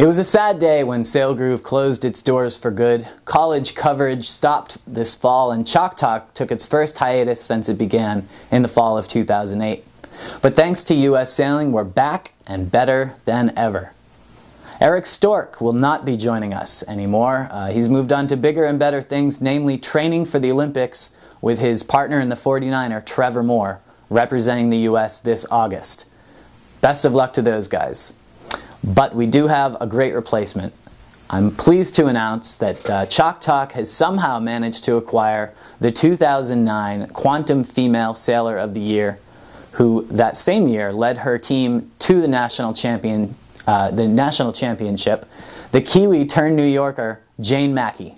It was a sad day when Sail Groove closed its doors for good. College coverage stopped this fall, and Chalk Talk took its first hiatus since it began in the fall of 2008. But thanks to U.S. Sailing, we're back and better than ever. Eric Stork will not be joining us anymore. He's moved on to bigger and better things, namely training for the Olympics with his partner in the 49er, Trevor Moore, representing the U.S. this August. Best of luck to those guys. But we do have a great replacement. I'm pleased to announce that Chalk Talk has somehow managed to acquire the 2009 Quantum Female Sailor of the Year, who that same year led her team to the national championship, the Kiwi turned New Yorker, Jane Macky.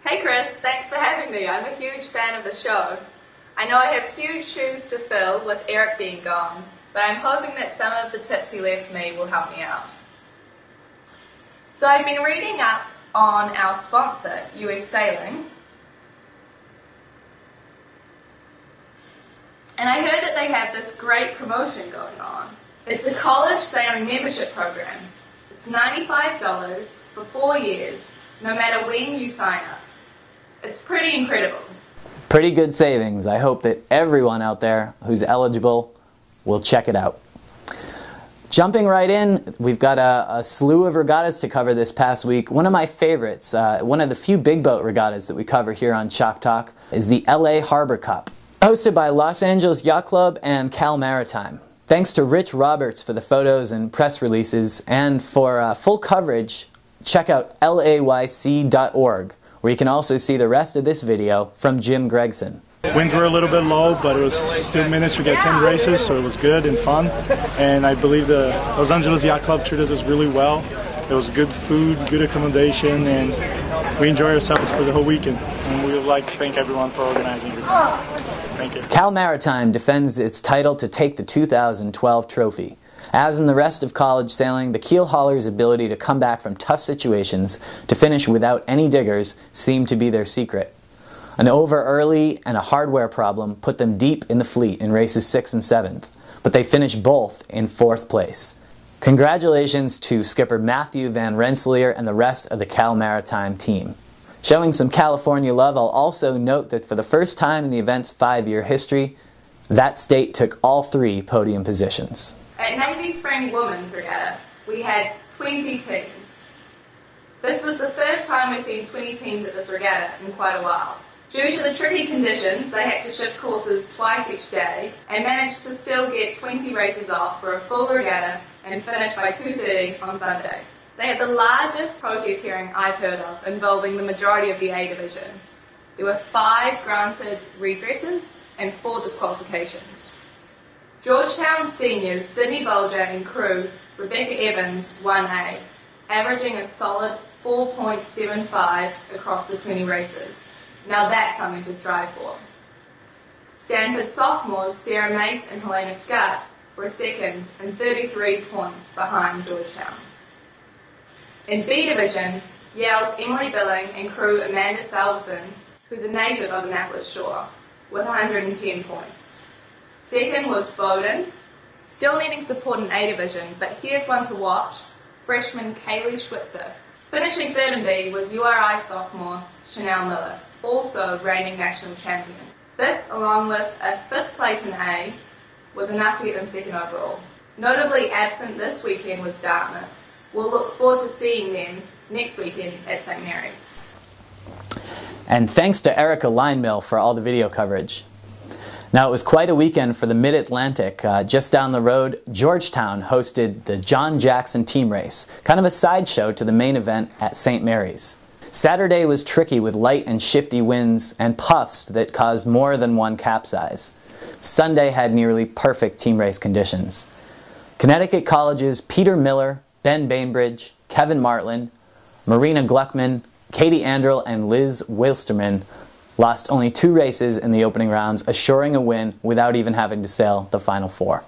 Hey Chris, thanks for having me. I'm a huge fan of the show. I know I have huge shoes to fill with Eric being gone, but I'm hoping that some of the tips he left me will help me out. So I've been reading up on our sponsor, US Sailing, and I heard that they have this great promotion going on. It's a college sailing membership program. It's $95 for 4 years, no matter when you sign up. It's pretty incredible. Pretty good savings. I hope that everyone out there who's eligible will check it out. Jumping right in, we've got a slew of regattas to cover this past week. One of my favorites, one of the few big boat regattas that we cover here on Chalk Talk, is the LA Harbor Cup, hosted by Los Angeles Yacht Club and Cal Maritime. Thanks to Rich Roberts for the photos and press releases, and for full coverage, check out layc.org, where you can also see the rest of this video from Jim Gregson. Winds were a little bit low, but it was still managed to get 10 races, so it was good and fun. And I believe the Los Angeles Yacht Club treated us really well. It was good food, good accommodation, and we enjoyed ourselves for the whole weekend. And we would like to thank everyone for organizing it. Thank you. Cal Maritime defends its title to take the 2012 trophy. As in the rest of college sailing, the keel haulers' ability to come back from tough situations to finish without any diggers seemed to be their secret. An over early and a hardware problem put them deep in the fleet in races 6 and 7th, but they finished both in 4th place. Congratulations to skipper Matthew Van Rensselaer and the rest of the Cal Maritime team. Showing some California love, I'll also note that for the first time in the event's 5-year history, that state took all 3 podium positions. At Navy Spring Women's Regatta, we had 20 teams. This was the first time we've seen 20 teams at this regatta in quite a while. Due to the tricky conditions, they had to shift courses twice each day and managed to still get 20 races off for a full regatta and finish by 2:30 on Sunday. They had the largest protest hearing I've heard of, involving the majority of the A division. There were 5 granted redresses and 4 disqualifications. Georgetown seniors Sydney Bolger and crew Rebecca Evans won A, averaging a solid 4.75 across the 20 races. Now that's something to strive for. Stanford sophomores Sarah Mace and Helena Scott were second and 33 points behind Georgetown. In B division, Yale's Emily Billing and crew Amanda Salveson, who's a native of Annapolis Shore, with 110 points. Second was Bowdoin, still needing support in A division, but here's one to watch, freshman Kaylee Schwitzer. Finishing third in B was URI sophomore Chanel Miller, also reigning national champion. This, along with a 5th place in A, was enough to get them second overall. Notably absent this weekend was Dartmouth. We'll look forward to seeing them next weekend at St. Mary's. And thanks to Erica Linemill for all the video coverage. Now, it was quite a weekend for the Mid-Atlantic. Just down the road, Georgetown hosted the John Jackson team race, kind of a sideshow to the main event at St. Mary's. Saturday was tricky with light and shifty winds and puffs that caused more than one capsize. Sunday had nearly perfect team race conditions. Connecticut College's Peter Miller, Ben Bainbridge, Kevin Martland, Marina Gluckman, Katie Andrel, and Liz Wilsterman lost only 2 races in the opening rounds, assuring a win without even having to sail the Final 4.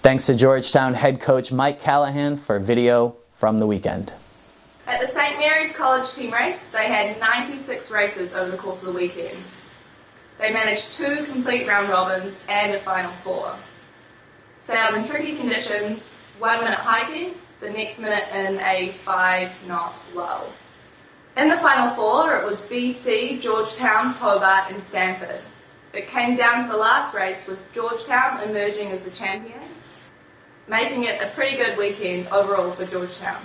Thanks to Georgetown head coach Mike Callahan for video from the weekend. At the St. Mary's College team race, they had 96 races over the course of the weekend. They managed 2 complete round robins and a Final 4. Sailed in tricky conditions, 1-minute hiking, the next minute in a 5-knot lull. In the Final Four, it was BC, Georgetown, Hobart and Stanford. It came down to the last race with Georgetown emerging as the champions, making it a pretty good weekend overall for Georgetown.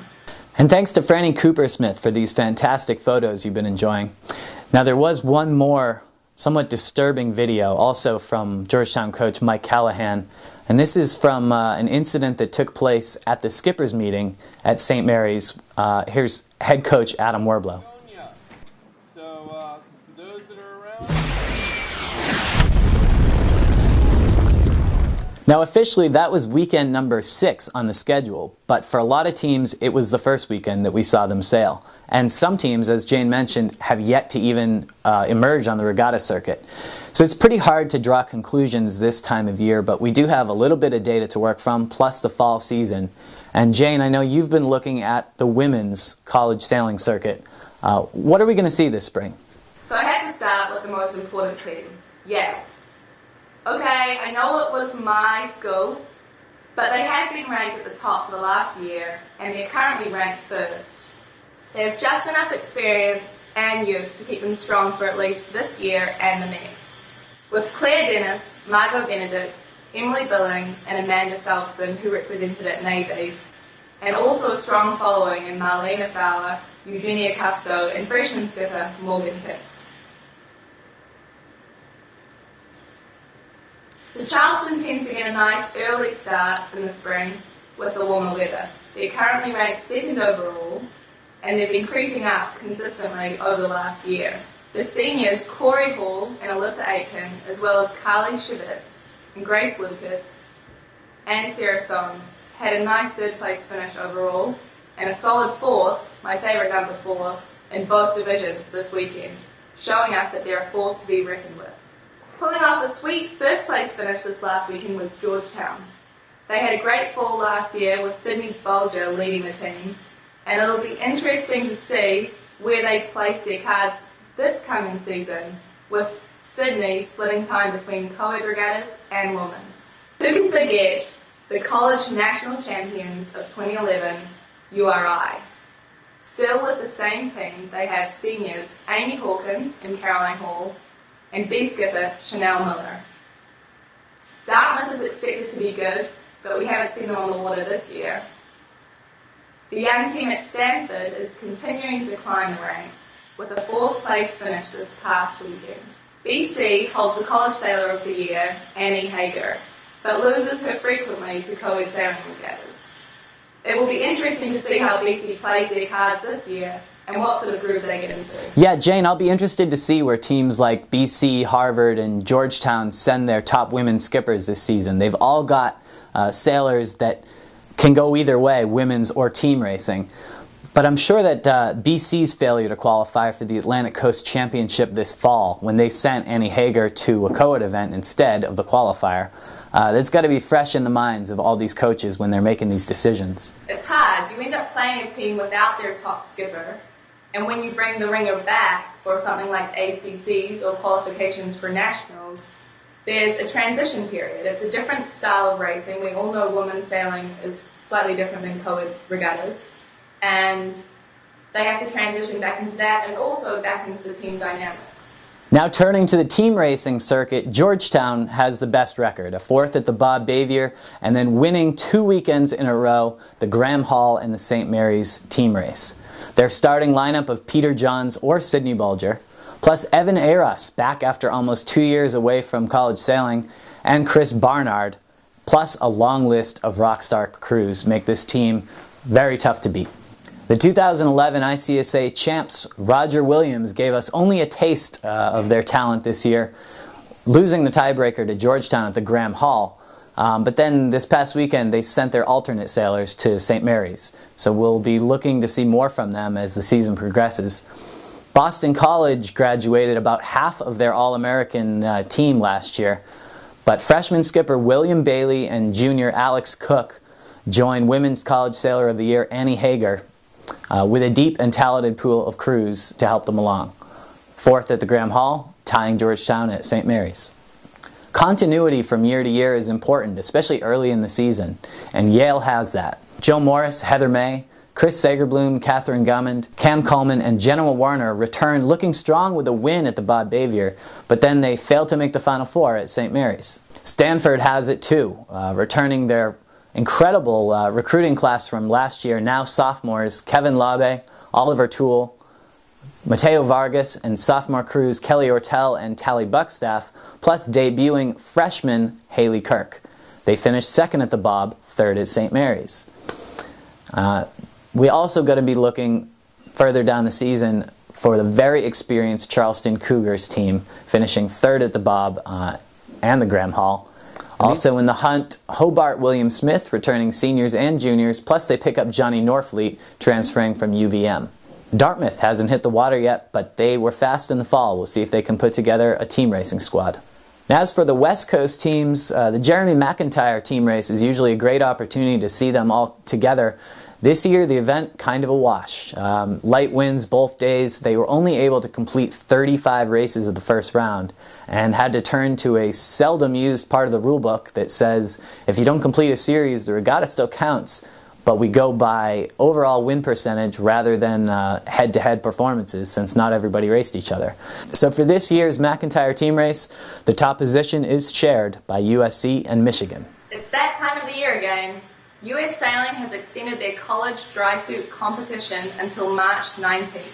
And thanks to Franny Cooper-Smith for these fantastic photos you've been enjoying. Now there was one more somewhat disturbing video also from Georgetown coach Mike Callahan, and this is from an incident that took place at the Skippers meeting at St. Mary's. Here's head coach Adam Werblow. So for those that are around. Now officially that was weekend number 6 on the schedule, but for a lot of teams it was the first weekend that we saw them sail. And some teams, as Jane mentioned, have yet to even emerge on the regatta circuit. So it's pretty hard to draw conclusions this time of year, but we do have a little bit of data to work from, plus the fall season. And Jane, I know you've been looking at the women's college sailing circuit. What are we going to see this spring? So I had to start with the most important team, Yale. Okay, I know it was my school, but they have been ranked at the top for the last year, and they're currently ranked first. They have just enough experience and youth to keep them strong for at least this year and the next. With Claire Dennis, Margot Benedict, Emily Billing, and Amanda Selkson, who represented at Navy, and also a strong following in Marlena Fowler, Eugenia Custo, and freshman skipper Morgan Pitts. So Charleston tends to get a nice early start in the spring with the warmer weather. They're currently ranked 2nd overall, and they've been creeping up consistently over the last year. The seniors, Corey Hall and Alyssa Aitken, as well as Carly Shivitz and Grace Lucas and Sarah Soames, had a nice 3rd place finish overall, and a solid 4th, my favourite number 4, in both divisions this weekend, showing us that they're a force to be reckoned with. Pulling off a sweet 1st place finish this last weekend was Georgetown. They had a great fall last year with Sydney Bulger leading the team, and it'll be interesting to see where they place their cards this coming season, with Sydney splitting time between co-ed regattas and women's. Who can forget the college national champions of 2011, URI? Still with the same team, they have seniors Amy Hawkins and Caroline Hall, and B skipper Chanel Miller. Dartmouth is expected to be good, but we haven't seen them on the water this year. The young team at Stanford is continuing to climb the ranks, with a 4th place finish this past weekend. BC holds the College Sailor of the Year, Annie Hager, but loses her frequently to co-ed sailing regattas. It will be interesting to see how BC plays their cards this year, and what sort of groove they get into. Yeah, Jane, I'll be interested to see where teams like BC, Harvard, and Georgetown send their top women skippers this season. They've all got sailors that can go either way, women's or team racing. But I'm sure that BC's failure to qualify for the Atlantic Coast Championship this fall, when they sent Annie Hager to a co-ed event instead of the qualifier, that's got to be fresh in the minds of all these coaches when they're making these decisions. It's hard. You end up playing a team without their top skipper, and when you bring the ringer back for something like ACCs or qualifications for nationals, there's a transition period. It's a different style of racing. We all know women's sailing is slightly different than co-ed regattas, and they have to transition back into that and also back into the team dynamics. Now turning to the team racing circuit, Georgetown has the best record, a 4th at the Bob Bavier, and then winning 2 weekends in a row, the Graham Hall and the St. Mary's team race. Their starting lineup of Peter Johns or Sydney Bulger, plus Evan Aros, back after almost 2 years away from college sailing, and Chris Barnard, plus a long list of rockstar crews, make this team very tough to beat. The 2011 ICSA champs Roger Williams gave us only a taste of their talent this year, losing the tiebreaker to Georgetown at the Graham Hall. But then this past weekend they sent their alternate sailors to St. Mary's. So we'll be looking to see more from them as the season progresses. Boston College graduated about half of their All-American team last year. But freshman skipper William Bailey and junior Alex Cook joined Women's College Sailor of the Year Annie Hager with a deep and talented pool of crews to help them along. 4th at the Graham Hall, tying Georgetown at St. Mary's. Continuity from year to year is important, especially early in the season, and Yale has that. Jill Morris, Heather May, Chris Sagerblum, Catherine Gummond, Cam Coleman, and Jenna Warner returned looking strong with a win at the Bob Bavier, but then they failed to make the Final Four at St. Mary's. Stanford has it too, returning their incredible recruiting class from last year, now sophomores Kevin Labe, Oliver Toole, Mateo Vargas, and sophomore crews Kelly Ortel and Tally Buckstaff, plus debuting freshman Haley Kirk. They finished second at the Bob, third at St. Mary's. We also got to be looking further down the season for the very experienced Charleston Cougars team, finishing third at the Bob and the Graham Hall. Also in the hunt, Hobart William Smith returning seniors and juniors, plus they pick up Johnny Norfleet transferring from UVM. Dartmouth hasn't hit the water yet, but they were fast in the fall. We'll see if they can put together a team racing squad. Now, as for the West Coast teams, the Jeremy McIntyre team race is usually a great opportunity to see them all together. This year, the event kind of a wash. Light winds both days. They were only able to complete 35 races of the first round and had to turn to a seldom used part of the rule book that says if you don't complete a series, the regatta still counts, but we go by overall win percentage rather than head-to-head performances, since not everybody raced each other. So for this year's McIntyre team race, the top position is shared by USC and Michigan. It's that time of the year again. US Sailing has extended their college dry suit competition until March 19th.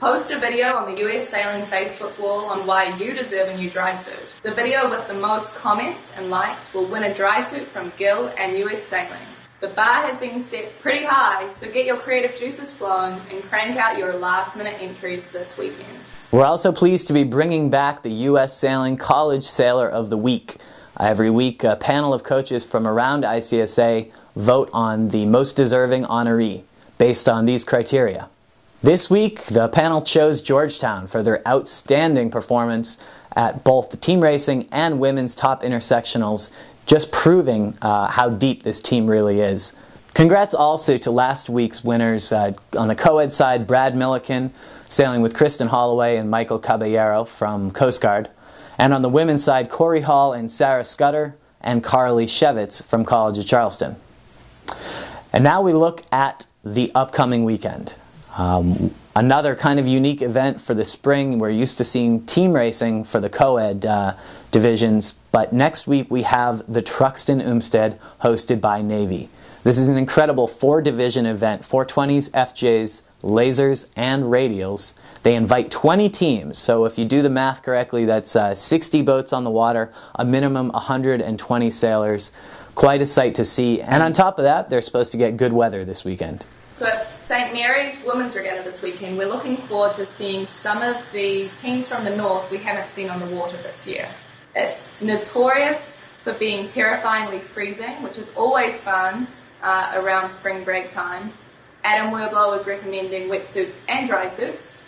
Post a video on the US Sailing Facebook wall on why you deserve a new dry suit. The video with the most comments and likes will win a dry suit from Gil and US Sailing. The bar has been set pretty high, so get your creative juices flowing and crank out your last-minute entries this weekend. We're also pleased to be bringing back the US Sailing College Sailor of the Week. Every week, a panel of coaches from around ICSA vote on the most deserving honoree based on these criteria. This week, the panel chose Georgetown for their outstanding performance at both the team racing and women's top intersectionals, just proving how deep this team really is. Congrats also to last week's winners. On the co-ed side, Brad Milliken sailing with Kristen Holloway and Michael Caballero from Coast Guard. And on the women's side, Corey Hall and Sarah Scudder and Carly Shevitz from College of Charleston. And now we look at the upcoming weekend. Another kind of unique event for the spring. We're used to seeing team racing for the co-ed divisions, but next week we have the Truxton Umstead hosted by Navy. This is an incredible 4-division event, 420s, FJs, lasers, and radials. They invite 20 teams, so if you do the math correctly, that's 60 boats on the water, a minimum 120 sailors. Quite a sight to see, and on top of that, they're supposed to get good weather this weekend. So at St. Mary's Women's Regatta this weekend, we're looking forward to seeing some of the teams from the north we haven't seen on the water this year. It's notorious for being terrifyingly freezing, which is always fun around spring break time. Adam Werblow is recommending wetsuits and dry suits.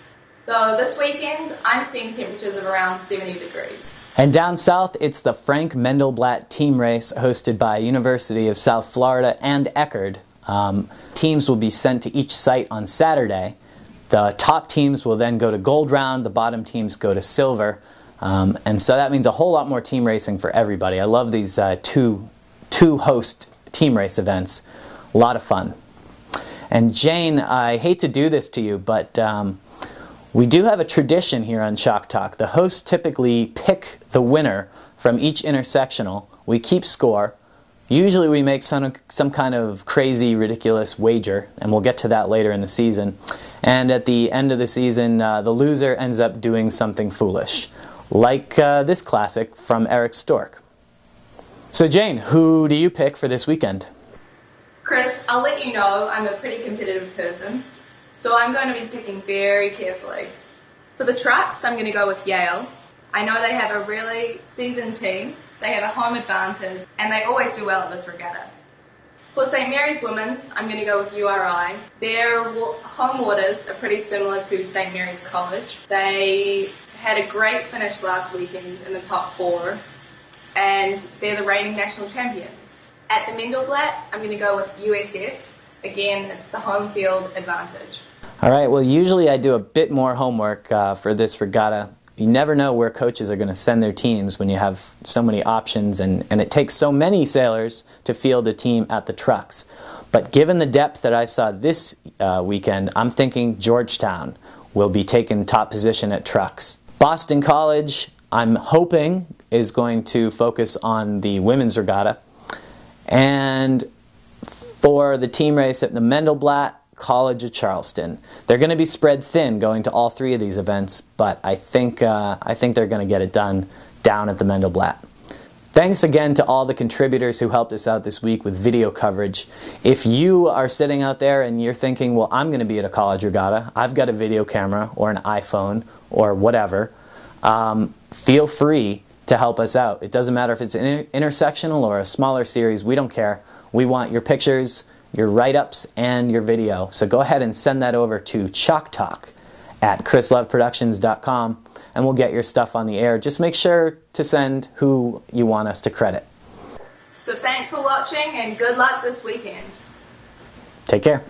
Though this weekend, I'm seeing temperatures of around 70 degrees. And down south, it's the Frank Mendelblatt team race hosted by University of South Florida and Eckerd. Teams will be sent to each site on Saturday. The top teams will then go to gold round, the bottom teams go to silver. And so that means a whole lot more team racing for everybody. I love these two host team race events. A lot of fun. And Jane, I hate to do this to you, but we do have a tradition here on Shock Talk. The hosts typically pick the winner from each intersectional. We keep score. Usually we make some kind of crazy, ridiculous wager, and we'll get to that later in the season. And at the end of the season, the loser ends up doing something foolish, like this classic from Eric Stork. So Jane, who do you pick for this weekend? Chris, I'll let you know I'm a pretty competitive person, so I'm going to be picking very carefully. For the trucks, I'm going to go with Yale. I know they have a really seasoned team, they have a home advantage, and they always do well at this regatta. For St. Mary's Women's, I'm going to go with URI. Their home waters are pretty similar to St. Mary's College. They had a great finish last weekend in the top 4, and they're the reigning national champions. At the Mendelblatt, I'm going to go with USF. Again, it's the home field advantage. All right, well, usually I do a bit more homework for this regatta. you never know where coaches are going to send their teams when you have so many options, and it takes so many sailors to field a team at the trucks. But given the depth that I saw this weekend, I'm thinking Georgetown will be taking top position at trucks. Boston College, I'm hoping, is going to focus on the women's regatta. And for the team race at the Mendelblatt, College of Charleston. They're going to be spread thin going to all three of these events, but I think they're going to get it done down at the Mendelblatt. Thanks again to all the contributors who helped us out this week with video coverage. If you are sitting out there and you're thinking, well, I'm going to be at a college regatta, I've got a video camera or an iPhone or whatever, feel free to help us out. It doesn't matter if it's an intersectional or a smaller series, we don't care. We want your pictures, your write-ups, and your video. So go ahead and send that over to chalktalk@chrisloveproductions.com and we'll get your stuff on the air. Just make sure to send who you want us to credit. So thanks for watching and good luck this weekend. Take care.